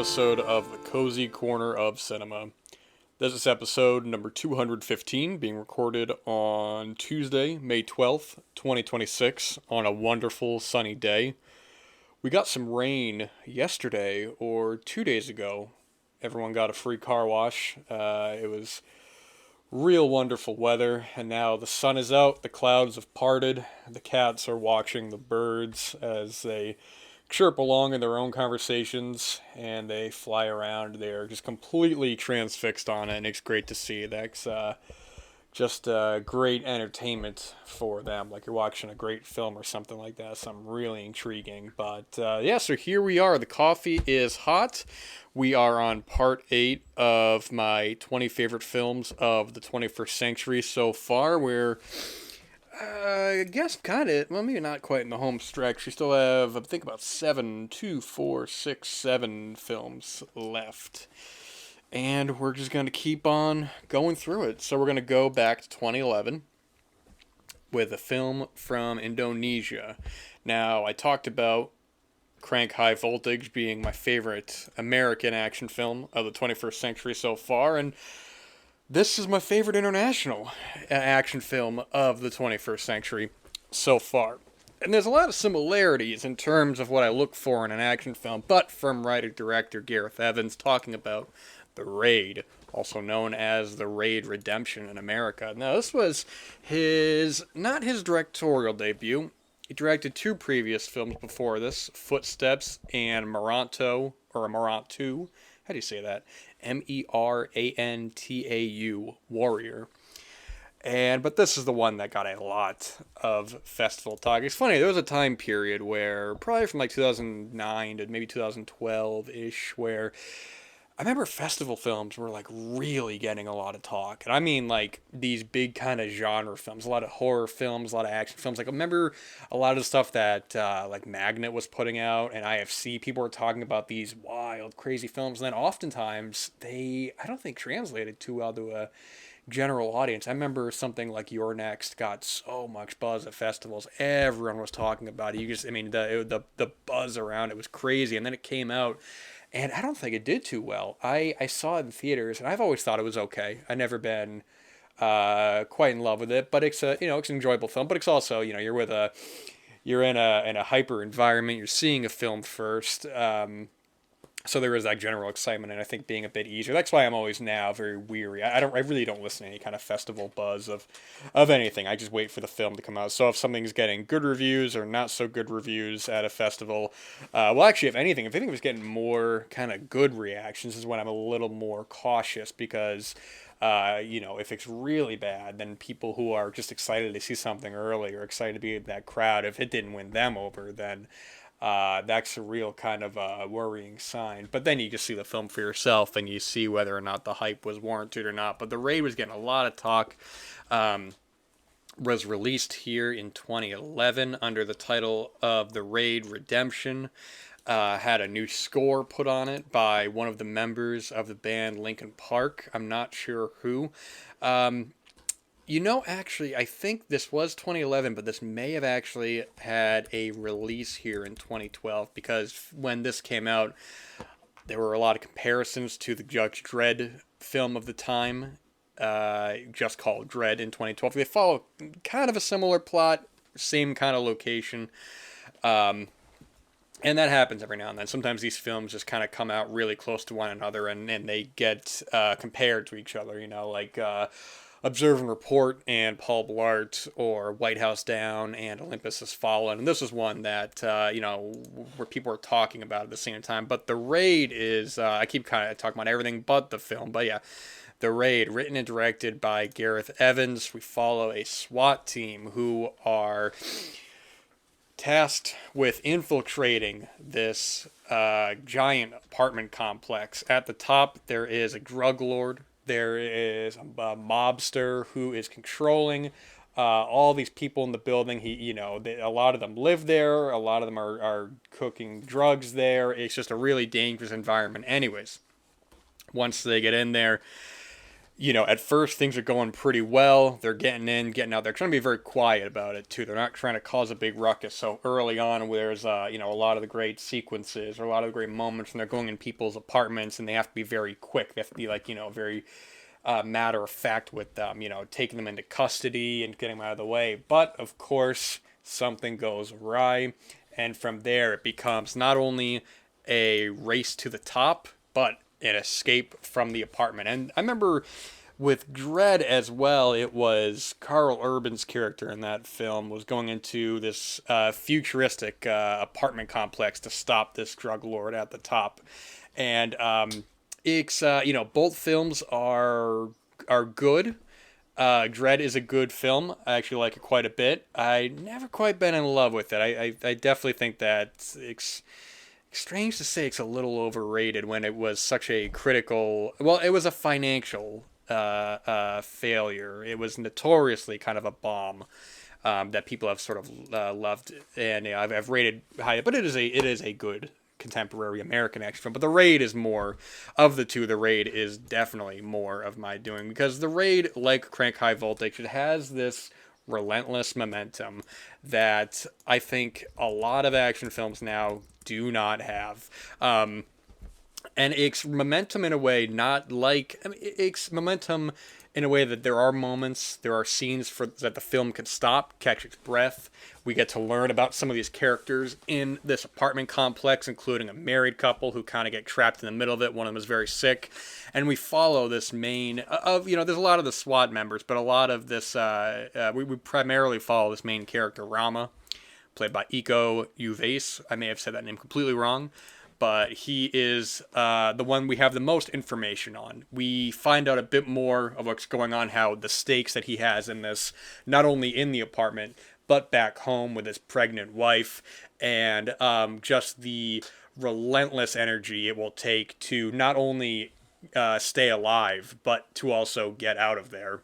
episode of the Cozy Corner of Cinema. This is episode number 215, being recorded on Tuesday, May 12th, 2026, on a wonderful sunny day. We got some rain yesterday or 2 days ago. Everyone got a free car wash. It was real wonderful weather, and now the sun is out, the clouds have parted, the cats are watching the birds as they chirp along in their own conversations, and they fly around. They're just completely transfixed on it, and it's great to see. That's just great entertainment for them, like you're watching a great film or something like that, something really intriguing. But yeah, so here we are. The coffee is hot. We are on part 8 of my 20 favorite films of the 21st century so far. We're I guess kind of. Well, maybe not quite in the home stretch. We still have, I think, about 7 films left. And we're just going to keep on going through it. So we're going to go back to 2011 with a film from Indonesia. Now, I talked about Crank High Voltage being my favorite American action film of the 21st century so far, and this is my favorite international action film of the 21st century so far. And there's a lot of similarities in terms of what I look for in an action film, but from writer-director Gareth Evans talking about The Raid, also known as The Raid Redemption in America. Now, this was not his directorial debut. He directed 2 previous films before this, Footsteps and Moranto, or Morantu. How do you say that? Merantau, Warrior. But this is the one that got a lot of festival talk. It's funny, there was a time period where, probably from like 2009 to maybe 2012-ish, where I remember festival films were like really getting a lot of talk. And I mean like these big kind of genre films, a lot of horror films, a lot of action films. Like I remember a lot of the stuff that like Magnet was putting out and IFC, people were talking about these wild, crazy films. And then oftentimes I don't think translated too well to a general audience. I remember something like Your Next got so much buzz at festivals. Everyone was talking about it. The buzz around it was crazy. And then it came out, and I don't think it did too well. I saw it in theaters, and I've always thought it was okay. I've never been quite in love with it, but it's it's an enjoyable film. But it's also, you're in a hyper environment. You're seeing a film first. So there is that general excitement, and I think being a bit easier. That's why I'm always now very weary. I really don't listen to any kind of festival buzz of anything. I just wait for the film to come out. So if something's getting good reviews or not so good reviews at a festival, well, actually, if anything it was getting more kind of good reactions, is when I'm a little more cautious because, if it's really bad, then people who are just excited to see something early or excited to be in that crowd, if it didn't win them over, then that's a real kind of worrying sign. But then you just see the film for yourself and you see whether or not the hype was warranted or not. But The Raid was getting a lot of talk. Was released here in 2011 under the title of The Raid Redemption. Had a new score put on it by one of the members of the band Linkin Park. I'm not sure who. Actually, I think this was 2011, but this may have actually had a release here in 2012, because when this came out, there were a lot of comparisons to the Judge Dredd film of the time, just called Dredd in 2012. They follow kind of a similar plot, same kind of location, and that happens every now and then. Sometimes these films just kind of come out really close to one another, and they get compared to each other, like Observe and Report and Paul Blart, or White House Down and Olympus Has Fallen. And this is one that, where people are talking about at the same time. But The Raid is, I keep kind of talking about everything but the film. But yeah, The Raid, written and directed by Gareth Evans. We follow a SWAT team who are tasked with infiltrating this giant apartment complex. At the top, there is a drug lord. There is a mobster who is controlling all these people in the building. A lot of them live there. A lot of them are cooking drugs there. It's just a really dangerous environment. Anyways, once they get in there, At first things are going pretty well. They're getting in, getting out. They're trying to be very quiet about it too. They're not trying to cause a big ruckus. So early on, there's a lot of the great sequences or a lot of the great moments when they're going in people's apartments, and they have to be very quick. They have to be like very matter of fact with them. Taking them into custody and getting them out of the way. But of course, something goes awry, and from there it becomes not only a race to the top, but an escape from the apartment. And I remember with Dread as well, it was Carl Urban's character in that film was going into this futuristic apartment complex to stop this drug lord at the top. And it's both films are good. Dread is a good film. I actually like it quite a bit. I never quite been in love with it. I definitely think that it's strange to say it's a little overrated when it was such a critical. Well, it was a financial failure. It was notoriously kind of a bomb that people have sort of loved, and I've rated high. But it is a good contemporary American action film. But The Raid is more of the two. The Raid is definitely more of my doing because The Raid, like Crank High Voltage, it has this relentless momentum that I think a lot of action films now do not have. And it's momentum in a way not like it's momentum in a way that there are moments, there are scenes that the film can stop, catch its breath. We get to learn about some of these characters in this apartment complex, including a married couple who kind of get trapped in the middle of it. One of them is very sick, and we follow this main of there's a lot of the SWAT members, but a lot of this we primarily follow this main character Rama, played by Iko Uwais. I may have said that name completely wrong, but he is the one we have the most information on. We find out a bit more of what's going on, how the stakes that he has in this, not only in the apartment, but back home with his pregnant wife, and just the relentless energy it will take to not only stay alive, but to also get out of there.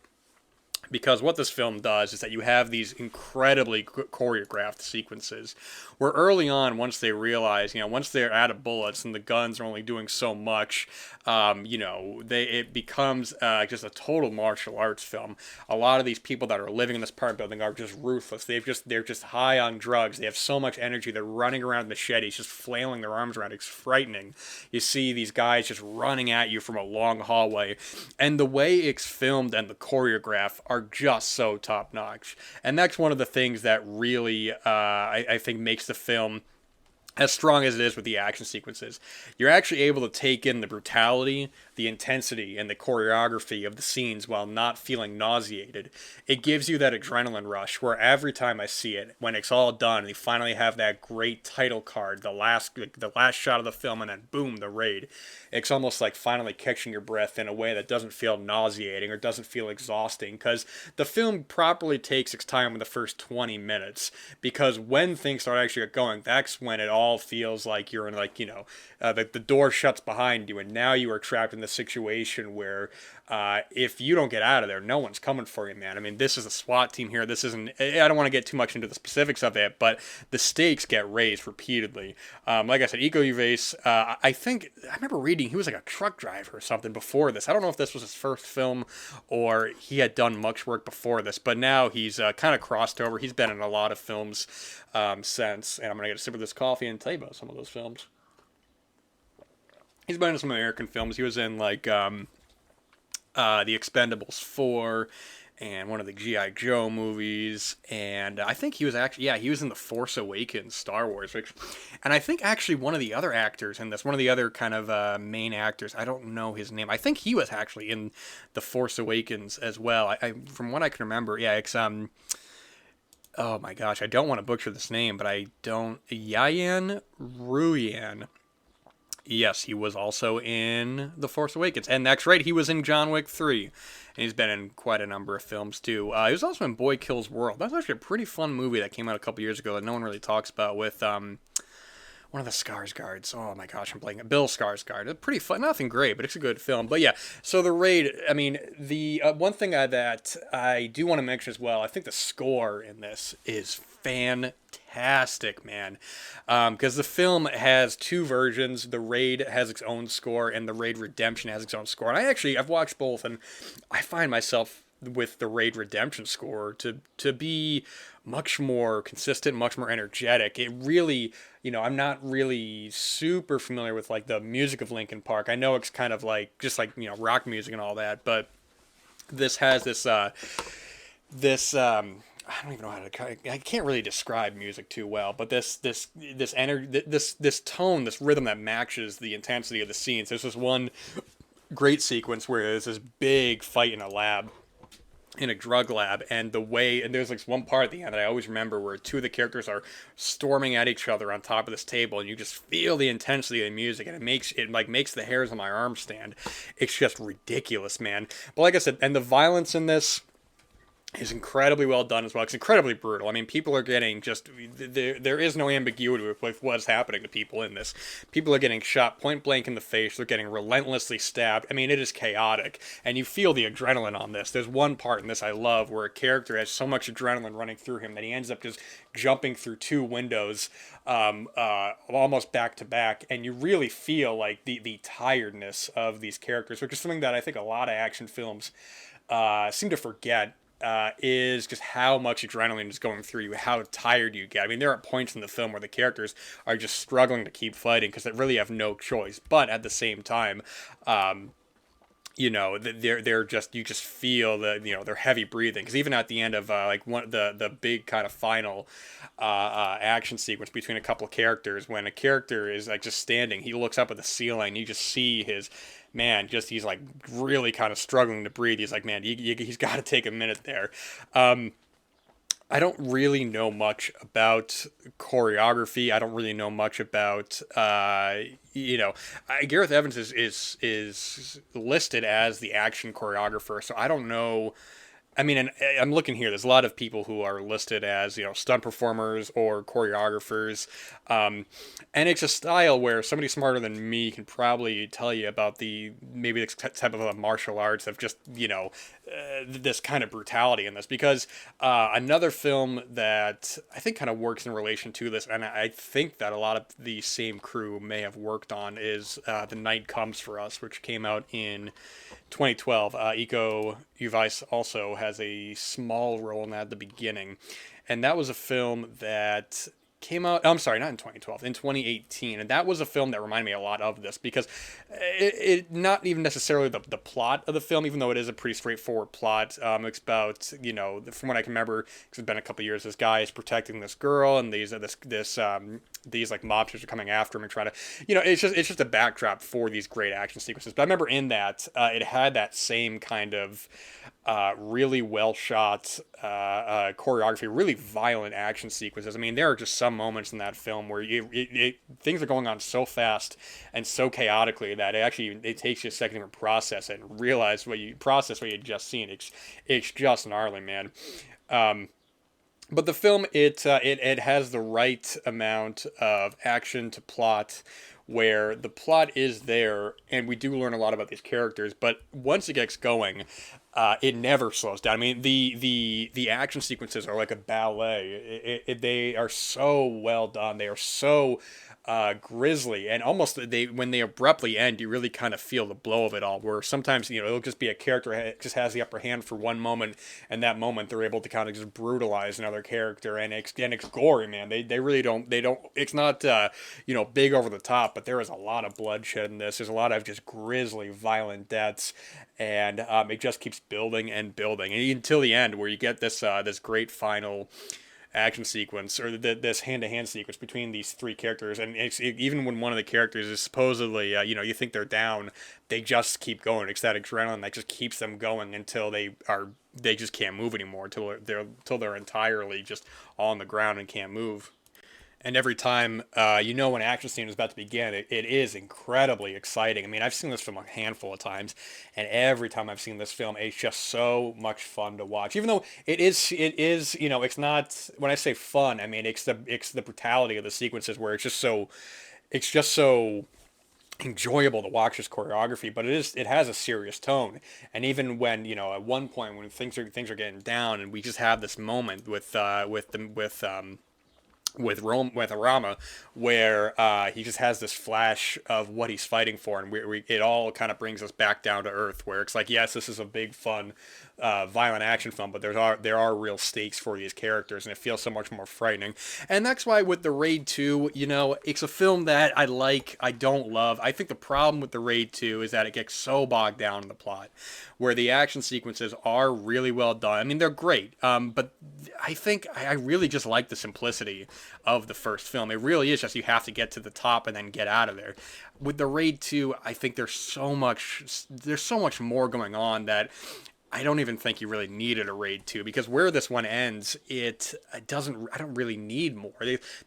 Because what this film does is that you have these incredibly choreographed sequences where early on, once they realize, once they're out of bullets and the guns are only doing so much, it becomes just a total martial arts film. A lot of these people that are living in this apartment building are just ruthless. They're just high on drugs. They have so much energy. They're running around with machetes, just flailing their arms around. It's frightening. You see these guys just running at you from a long hallway, and the way it's filmed and the choreograph are just so top notch. And that's one of the things that really I think makes the film as strong as it is with the action sequences. You're actually able to take in the brutality, the intensity, and the choreography of the scenes while not feeling nauseated. It gives you that adrenaline rush where every time I see it, when it's all done, and you finally have that great title card, the last shot of the film, and then boom, the raid. It's almost like finally catching your breath in a way that doesn't feel nauseating or doesn't feel exhausting, because the film properly takes its time in the first 20 minutes, because when things start actually going, that's when it all feels like you're in the door shuts behind you, and now you are trapped in this situation where if you don't get out of there, no one's coming for you, man. I mean, this is a SWAT team here. This isn't. I don't want to get too much into the specifics of it, but the stakes get raised repeatedly. Like I said, Iko Uwais. I remember reading he was like a truck driver or something before this. I don't know if this was his first film or he had done much work before this, but now he's kind of crossed over. He's been in a lot of films since, and I'm gonna get a sip of this coffee and tell you about some of those films. He's been in some American films. He was in The Expendables 4 and one of the G.I. Joe movies. And I think he was he was in The Force Awakens, Star Wars. And I think actually one of the other actors in this, one of the other kind of main actors, I don't know his name. I think he was actually in The Force Awakens as well. From what I can remember, it's oh my gosh, I don't want to butcher this name, but Yayan Ruyan. Yes, he was also in The Force Awakens. And that's right, he was in John Wick 3. And he's been in quite a number of films, too. He was also in Boy Kills World. That's actually a pretty fun movie that came out a couple years ago that no one really talks about with one of the Skarsgårds. Oh my gosh, I'm blanking. Bill Skarsgård. Pretty fun. Nothing great, but it's a good film. But yeah, so the Raid. I mean, the one thing that I do want to mention as well. I think the score in this is fantastic, man. Because the film has two versions. The Raid has its own score, and the Raid Redemption has its own score. And I've watched both, and I find myself with the Raid Redemption score to be much more consistent, much more energetic. It really, I'm not really super familiar with like the music of Linkin Park. I know it's kind of like just like rock music and all that, but this has this I don't even know how to. I can't really describe music too well, but this energy, this tone, this rhythm that matches the intensity of the scenes. There's this one great sequence where there's this big fight in a drug lab, and there's like one part at the end that I always remember where two of the characters are storming at each other on top of this table, and you just feel the intensity of the music, and it makes the hairs on my arm stand. It's just ridiculous, man. But like I said, and the violence in this is incredibly well done as well. It's incredibly brutal. I mean, people are getting just there is no ambiguity with what's happening to people in this. People are getting shot point blank in the face. They're getting relentlessly stabbed. I mean, it is chaotic, and you feel the adrenaline on this. There's one part in this I love where a character has so much adrenaline running through him that he ends up just jumping through two windows, almost back to back, and you really feel like the tiredness of these characters, which is something that I think a lot of action films seem to forget, is just how much adrenaline is going through you, how tired you get. I mean, there are points in the film where the characters are just struggling to keep fighting because they really have no choice. But at the same time, they're just you just feel they're heavy breathing because even at the end of like one the big kind of final action sequence between a couple of characters, when a character is like just standing, he looks up at the ceiling, you just see his man, just he's like really kind of struggling to breathe. He's like, man, he's got to take a minute there. I don't really know much about choreography. I don't really know much about Gareth Evans is listed as the action choreographer, so I don't know. I mean, and I'm looking here. There's a lot of people who are listed as stunt performers or choreographers, and it's a style where somebody smarter than me can probably tell you about maybe this type of martial arts of just this kind of brutality in this, because another film that I think kind of works in relation to this, and I think that a lot of the same crew may have worked on, is The Night Comes for Us, which came out in 2012. Iko Uwais also has a small role in that at the beginning, and that was a film that came out. I'm sorry, not in 2012, in 2018, and that was a film that reminded me a lot of this because it not even necessarily the plot of the film, even though it is a pretty straightforward plot. It's about from what I can remember, because it's been a couple of years, this guy is protecting this girl, and these like mobsters are coming after him and trying to it's just a backdrop for these great action sequences. But I remember in that it had that same kind of really well shot choreography, really violent action sequences. I mean, there are just some moments in that film where things are going on so fast and so chaotically that it takes you a second to process it and realize what you had just seen. It's just gnarly, man. But the film, it has the right amount of action to plot, where the plot is there, and we do learn a lot about these characters. But once it gets going, it never slows down. I mean, the action sequences are like a ballet. They are so well done. They are so grisly, and almost when they abruptly end, you really kind of feel the blow of it all. Where sometimes it'll just be a character just has the upper hand for one moment, and that moment they're able to kind of just brutalize another character, and it's gory, man. They really don't. It's not big over the top, but there is a lot of bloodshed in this. There's a lot of just grisly, violent deaths, and it just keeps building and building, and until the end, where you get this great final action sequence, or this hand-to-hand sequence between these three characters, and even when one of the characters is supposedly you think they're down, they just keep going. It's that adrenaline that just keeps them going until they just can't move anymore, until they're entirely just on the ground and can't move. And every time, when an action scene is about to begin, it is incredibly exciting. I mean, I've seen this film a handful of times, and every time I've seen this film, it's just so much fun to watch. Even though it's not, when I say fun, I mean, it's the brutality of the sequences where it's just so enjoyable to watch this choreography, but it has a serious tone. And even when, at one point when things are getting down, and we just have this moment with Rama, where he just has this flash of what he's fighting for, and it all kind of brings us back down to earth, where it's like, yes, this is a big, fun, violent action film, but there are real stakes for these characters, and it feels so much more frightening. And that's why with the Raid 2, it's a film that I like, I don't love. I think the problem with the Raid 2 is that it gets so bogged down in the plot, where the action sequences are really well done. I mean, they're great, but I think I really just like the simplicity of the first film. It really is just you have to get to the top and then get out of there. With the Raid 2, I think there's so much more going on that I don't even think you really needed a Raid 2, because where this one ends, it doesn't. I don't really need more.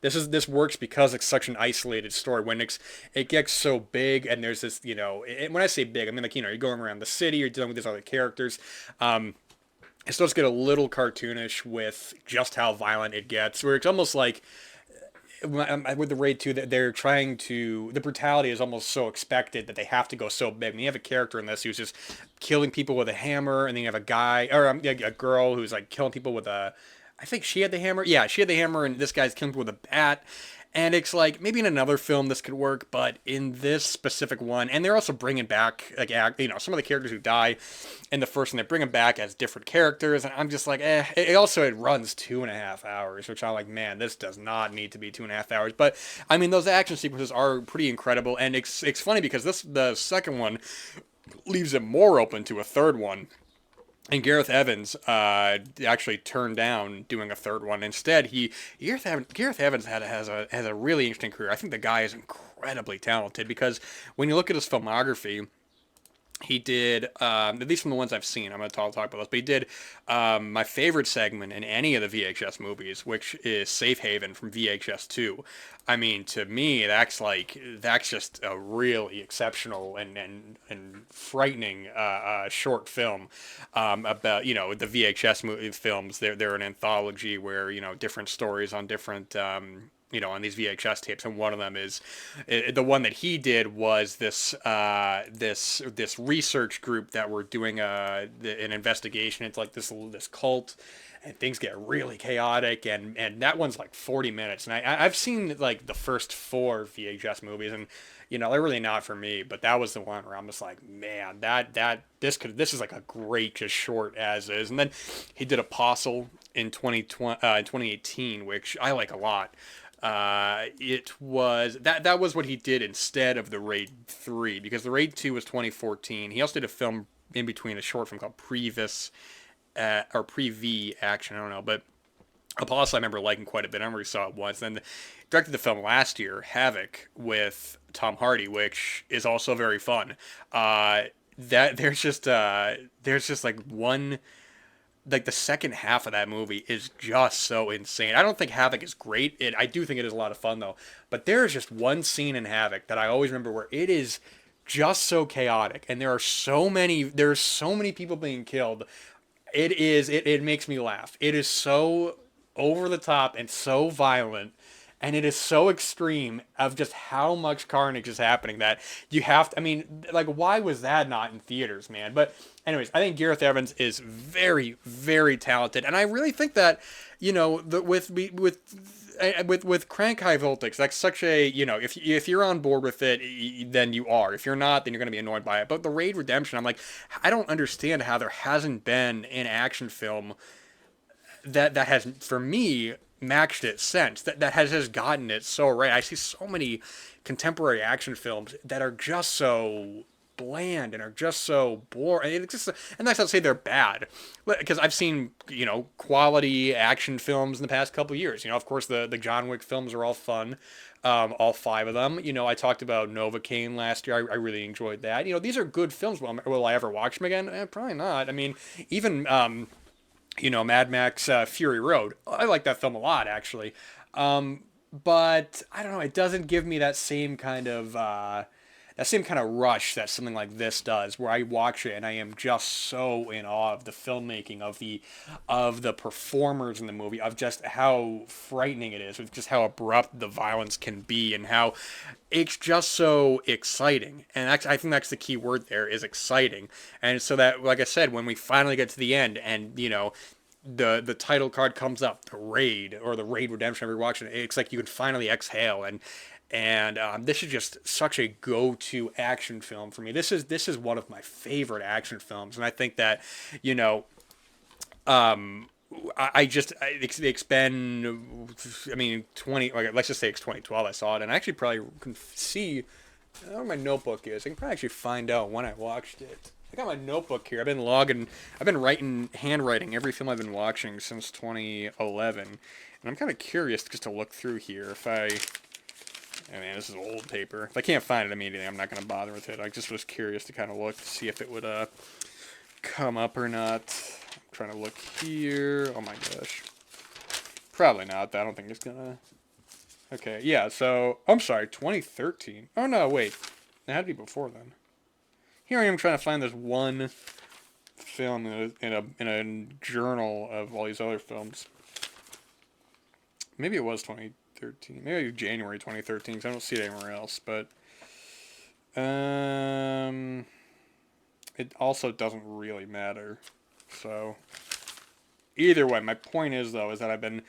This works because it's such an isolated story. When it gets so big, and there's this, when I say big, I mean, like, you're going around the city, you're dealing with these other characters. It starts to get a little cartoonish with just how violent it gets, where it's almost like with the Raid 2, that they're trying to, the brutality is almost so expected that they have to go so big. I mean, you have a character in this who's just killing people with a hammer, and then you have a guy, or a girl who's like killing people with a, I think she had the hammer. Yeah, she had the hammer, and this guy's killing people with a bat. And it's like, maybe in another film this could work, but in this specific one, and they're also bringing back, like, some of the characters who die in the first one, they bring them back as different characters, and I'm just like, eh. It runs 2.5 hours, which I'm like, man, this does not need to be 2.5 hours. But I mean, those action sequences are pretty incredible, and it's funny because the second one leaves it more open to a third one. And Gareth Evans actually turned down doing a third one. Instead, Gareth Evans has a really interesting career. I think the guy is incredibly talented, because when you look at his filmography, he did, at least from the ones I've seen, I'm going to talk about those, but he did my favorite segment in any of the VHS movies, which is Safe Haven from VHS 2. I mean, to me, that's just a really exceptional and frightening short film about, the VHS movie films. They're an anthology where, different stories on different, on these VHS tapes, and one of them is the one that he did was this research group that were doing an investigation into like this cult, and things get really chaotic, and that one's like 40 minutes, and I've seen like the first four VHS movies, and they're really not for me, but that was the one where I'm just like, man, this is like a great just short as is. And then he did Apostle in 2018, which I like a lot. It was that was what he did instead of the Raid 3, because the Raid 2 was 2014. He also did a film in between, a short film called Previs, or Pre-V Action, I don't know, but Apostle I remember liking quite a bit. I remember he saw it once. Then directed the film last year, Havoc, with Tom Hardy, which is also very fun. That there's just like one, like the second half of that movie is just so insane. I don't think Havoc is great. I do think it is a lot of fun though. But there's just one scene in Havoc that I always remember where it is just so chaotic, and there's so many people being killed. It makes me laugh. It is so over the top and so violent, and it is so extreme of just how much carnage is happening that you have to, I mean, like, why was that not in theaters, man? But anyways, I think Gareth Evans is very, very talented, and I really think that, with Crank High Voltage, that's such a, if you're on board with it, then you are. If you're not, then you're going to be annoyed by it. But the Raid Redemption, I'm like, I don't understand how there hasn't been an action film that has, for me, matched it since, that has just gotten it so right. I see so many contemporary action films that are just so bland and are just so boring. And that's not to say they're bad, because I've seen quality action films in the past couple of years. Of course, the John Wick films are all fun, all five of them. I talked about Novocaine last year. I really enjoyed that. These are good films. Will I ever watch them again? Probably not. I mean, even Mad Max Fury Road. I like that film a lot, actually. but I don't know. It doesn't give me that same kind of rush that something like this does, where I watch it and I am just so in awe of the filmmaking, of the performers in the movie, of just how frightening it is, of just how abrupt the violence can be, and how it's just so exciting. And I think that's the key word there, is exciting. And so that, like I said, when we finally get to the end, and the title card comes up, the raid, or the raid redemption, if you're watching it, it's like you can finally exhale. And this is just such a go-to action film for me. This is one of my favorite action films, and I think that, you know, um, it's been, I mean, 20, like, let's just say it's 2012 I saw it, and I actually probably can see, I don't know where my notebook is. I can probably actually find out when I watched it. I got my notebook here. I've been handwriting every film I've been watching since 2011, and I'm kind of curious just to look through here if I mean, this is old paper. If I can't find it immediately, I'm not going to bother with it. I just was curious to kind of look to see if it would come up or not. I'm trying to look here. Oh my gosh. Probably not. I don't think it's going to. Okay, yeah, so, I'm sorry, 2013. Oh no, wait. It had to be before then. Here I am trying to find this one film in a journal of all these other films. Maybe it was 2013. Maybe January 2013, because I don't see it anywhere else. But it also doesn't really matter. So either way, my point is, though, is that I've been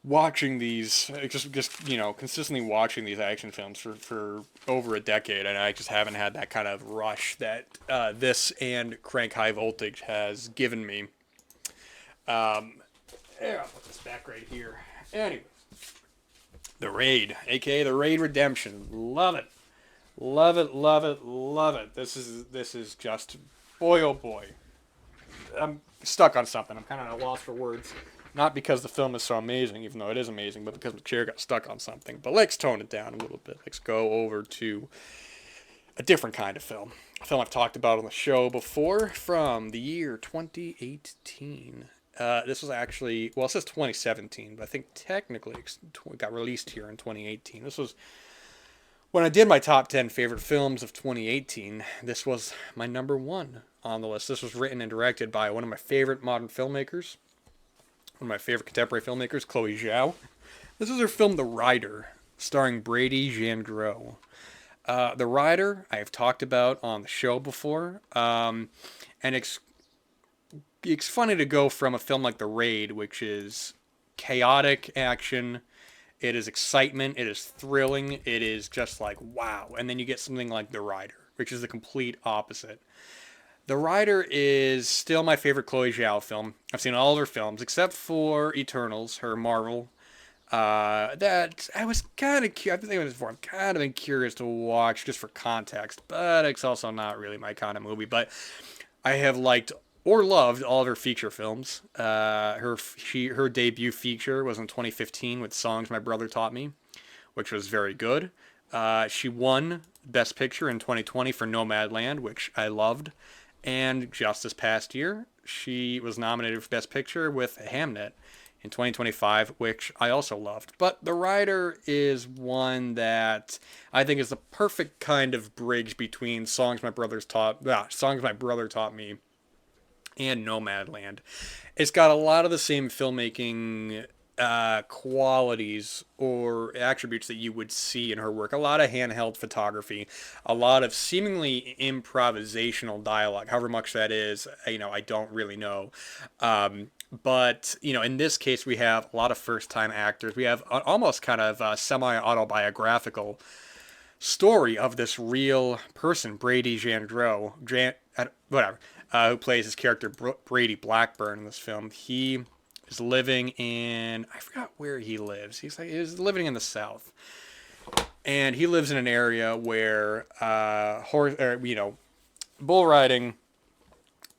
watching these, consistently watching these action films for over a decade, and I just haven't had that kind of rush that this and Crank High Voltage has given me. There, I'll put this back right here. Anyway, The Raid, aka The Raid Redemption. Love it. Love it, love it, love it. This is just, boy oh boy. I'm stuck on something. I'm kind of at a loss for words. Not because the film is so amazing, even though it is amazing, but because the chair got stuck on something. But let's tone it down a little bit. Let's go over to a different kind of film. A film I've talked about on the show before, from the year 2018. This was actually, well, it says 2017, but I think technically it got released here in 2018. This was when I did my top 10 favorite films of 2018. This was my number one on the list. This was written and directed by one of my favorite modern filmmakers, one of my favorite contemporary filmmakers, Chloe Zhao. This is her film The Rider, starring Brady Jandreau. The Rider, I have talked about on the show before, and it's funny to go from a film like The Raid, which is chaotic action, it is excitement, it is thrilling, it is just like, wow, and then you get something like The Rider, which is the complete opposite. The Rider is still my favorite Chloe Zhao film. I've seen all of her films except for Eternals, her Marvel. That I was kind of I've been thinking this before. I'm kind of been curious to watch just for context, but it's also not really my kind of movie. But I have liked or loved all of her feature films. Her debut feature was in 2015 with Songs My Brother Taught Me, which was very good. She won Best Picture in 2020 for Nomadland, which I loved. And just this past year, she was nominated for Best Picture with Hamnet in 2025, which I also loved. But The Rider is one that I think is the perfect kind of bridge between Songs My Brother Taught Me and Nomadland. It's got a lot of the same filmmaking qualities or attributes that you would see in her work. A lot of handheld photography, a lot of seemingly improvisational dialogue. However much that is, I don't really know. But in this case, we have a lot of first-time actors. We have almost kind of a semi-autobiographical story of this real person, Brady Jandreau, who plays his character Brady Blackburn in this film. He is living in, I forgot where he lives. He's living in the South, and he lives in an area where bull riding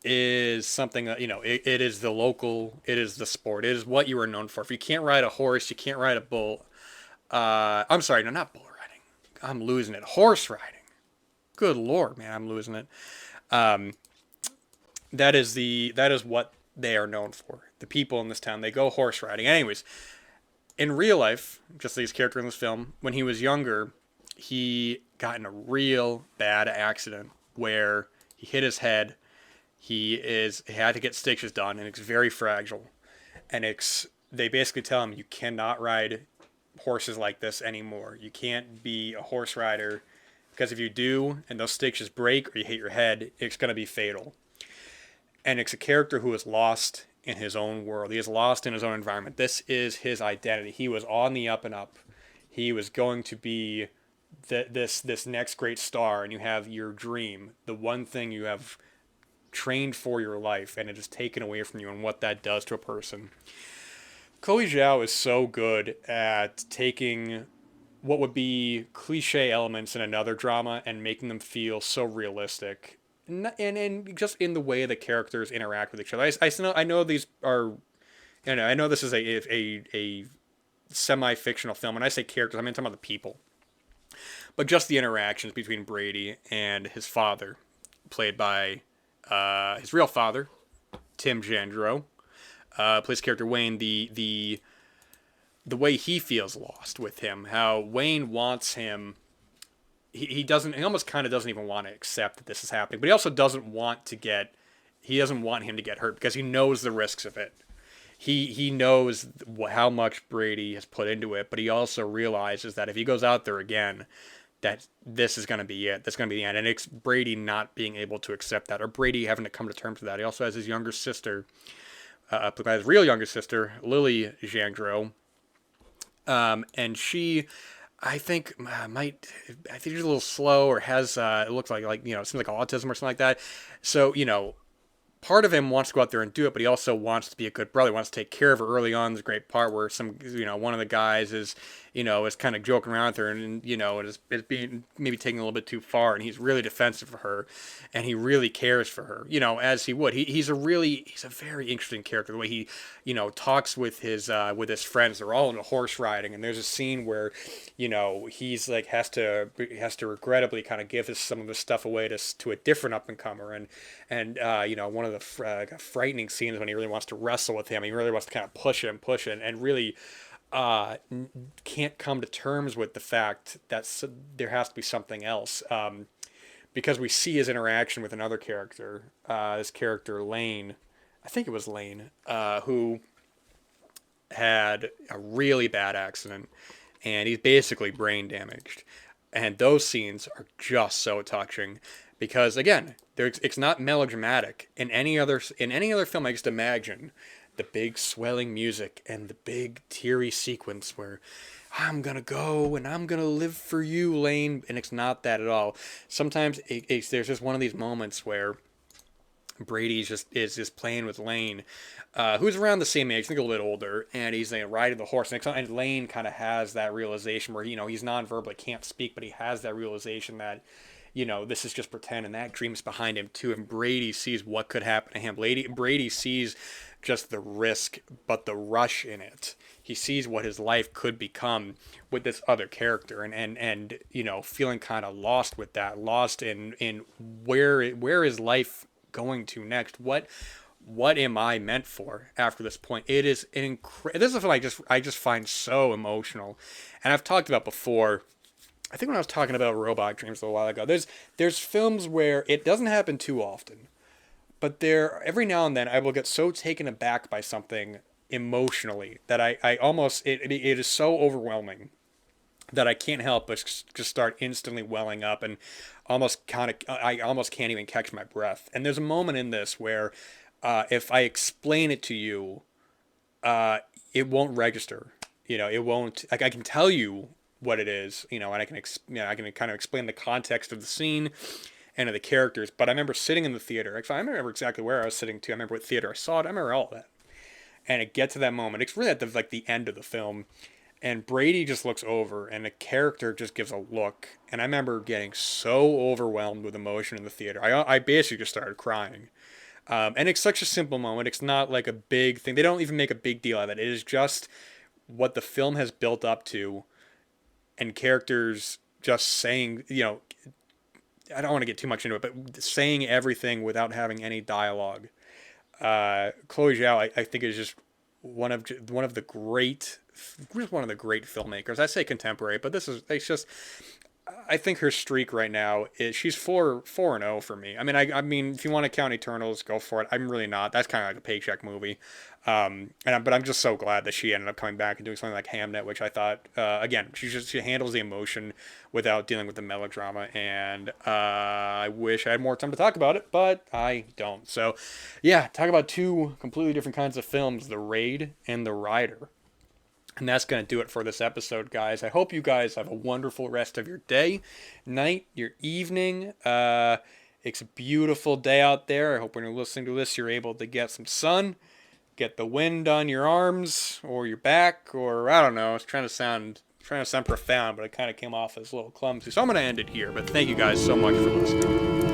is something that it is the local, it is the sport, it is what you are known for. If you can't ride a horse, you can't ride a bull. I'm sorry, no, not bull riding. I'm losing it. Horse riding. Good Lord, man, I'm losing it. That is what they are known for. The people in this town, they go horse riding. Anyways, In real life, just like his character in this film, when he was younger, he got in a real bad accident where he hit his head. He had to get stitches done, and it's very fragile. And they basically tell him you cannot ride horses like this anymore. You can't be a horse rider because if you do and those stitches break or you hit your head, it's going to be fatal. And it's a character who is lost in his own world. He is lost in his own environment. This is his identity. He was on the up and up. He was going to be this next great star, and you have your dream, the one thing you have trained for your life, and it is taken away from you, and what that does to a person. Chloe Zhao is so good at taking what would be cliche elements in another drama and making them feel so realistic. And just in the way the characters interact with each other. I know these are, I know this is a semi-fictional film. When I say characters, I'm talking about the people. But just the interactions between Brady and his father, played by his real father, Tim Jandreau, plays character Wayne. The way he feels lost with him, how Wayne wants him. He doesn't. He almost kind of doesn't even want to accept that this is happening, but he also doesn't want to get. He doesn't want him to get hurt because he knows the risks of it. He knows how much Brady has put into it, but he also realizes that if he goes out there again, that this is going to be it. That's going to be the end. And it's Brady not being able to accept that, or Brady having to come to terms with that. He also has his younger sister, played by his real younger sister, Lily Jandreau, and she. I think she's a little slow or has it looks like it seems like autism or something like that. So part of him wants to go out there and do it, but he also wants to be a good brother. He wants to take care of her early on. There's a great part where one of the guys is kind of joking around with her and is being maybe taking a little bit too far, and he's really defensive of her, and he really cares for her, as he would. He's a very interesting character. The way he talks with his friends. They're all into horse riding, and there's a scene where he's like has to regrettably kind of give some of his stuff away to a different up and comer, and one of the frightening scenes when he really wants to wrestle with him. He really wants to kind of push him, and really can't come to terms with the fact that there has to be something else. Because we see his interaction with another character, this character Lane, I think it was Lane, who had a really bad accident, and he's basically brain damaged. And those scenes are just so touching because, again, it's not melodramatic. In any other film, I just imagine the big swelling music and the big teary sequence where I'm gonna go and I'm gonna live for you, Lane, and it's not that at all. Sometimes there's just one of these moments where Brady is just playing with Lane, who's around the same age, I think a little bit older, and he's riding the horse. And Lane kind of has that realization where he's nonverbal, can't speak, but he has that realization that this is just pretend, and that dream's behind him too. And Brady sees what could happen to him. Brady sees just the risk, but the rush in it. He sees what his life could become with this other character, and feeling kind of lost with that, lost in where is life going to next? What am I meant for after this point? It is this is a film I just find so emotional, and I've talked about before. I think when I was talking about Robot Dreams a while ago, there's films where it doesn't happen too often, but every now and then I will get so taken aback by something emotionally that I almost it is so overwhelming that I can't help but just start instantly welling up and I almost can't even catch my breath. And there's a moment in this where if I explain it to you, it won't register. It won't. Like, I can tell you what it is, and I can kind of explain the context of the scene and of the characters. But I remember sitting in the theater. Actually, I remember exactly where I was sitting too. I remember what theater I saw it. I remember all of that. And it gets to that moment. It's really at the end of the film, and Brady just looks over, and the character just gives a look. And I remember getting so overwhelmed with emotion in the theater. I basically just started crying. And it's such a simple moment. It's not like a big thing. They don't even make a big deal of it. It is just what the film has built up to, and characters just saying, I don't want to get too much into it, but saying everything without having any dialogue. Chloe Zhao, I think, is just one of the great just one of the great filmmakers. I say contemporary, but it's just I think her streak right now is she's 4-0 for me. I mean, if you want to count Eternals, go for it. I'm really not. That's kind of like a paycheck movie. But I'm just so glad that she ended up coming back and doing something like Hamnet, which I thought again she handles the emotion without dealing with the melodrama. And I wish I had more time to talk about it, but I don't. So yeah, talk about two completely different kinds of films: The Raid and The Rider. And that's going to do it for this episode, guys. I hope you guys have a wonderful rest of your day, night, your evening. It's a beautiful day out there. I hope when you're listening to this, you're able to get some sun, get the wind on your arms or your back, or I don't know. I was trying to sound profound, but it kind of came off as a little clumsy. So I'm going to end it here. But thank you guys so much for listening.